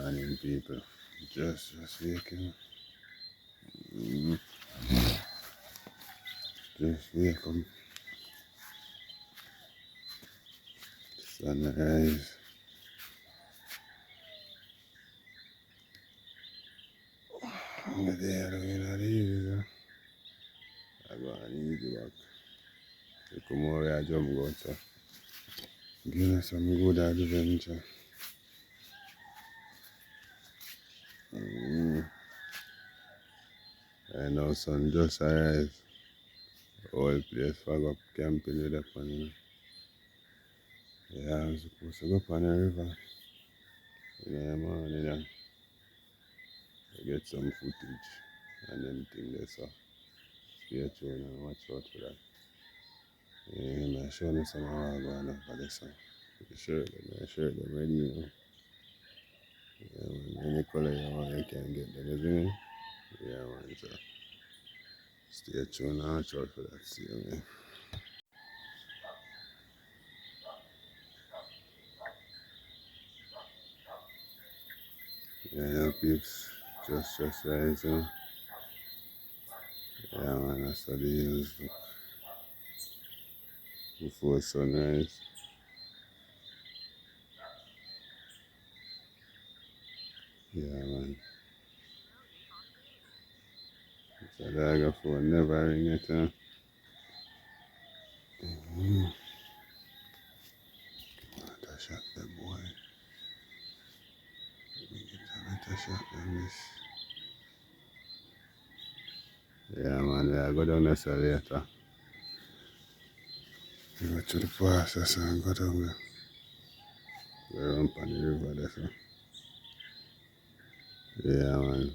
Morning, people. Just waking up. Mm, Just wake up. Sunrise. The day looking at easy. I go on easy walk. So come over I jump go outside. Give us some good adventure. Mm. I know sun just arise. Whole place fog up camping with the fun. Yeah, I'm supposed to go up on the river in the morning and get some footage and them things there, so stay tuned and watch out for that. Yeah, man, show me some how I go on for this one. Shirt them ready, you know. Yeah, man, any color you want, you can get them, isn't it? Yeah, man, so stay tuned and watch out for that, see you, man. Yeah, peeps, just rising. Yeah, man, that's how they use before sunrise. Yeah, man. So the phone never ring it, huh? Mm-hmm. What a shot, that boy. Let me get a better shot than this. Yeah, man, I go down there later. We go to the process and go down there. Go run on the river there, so. Yeah, man.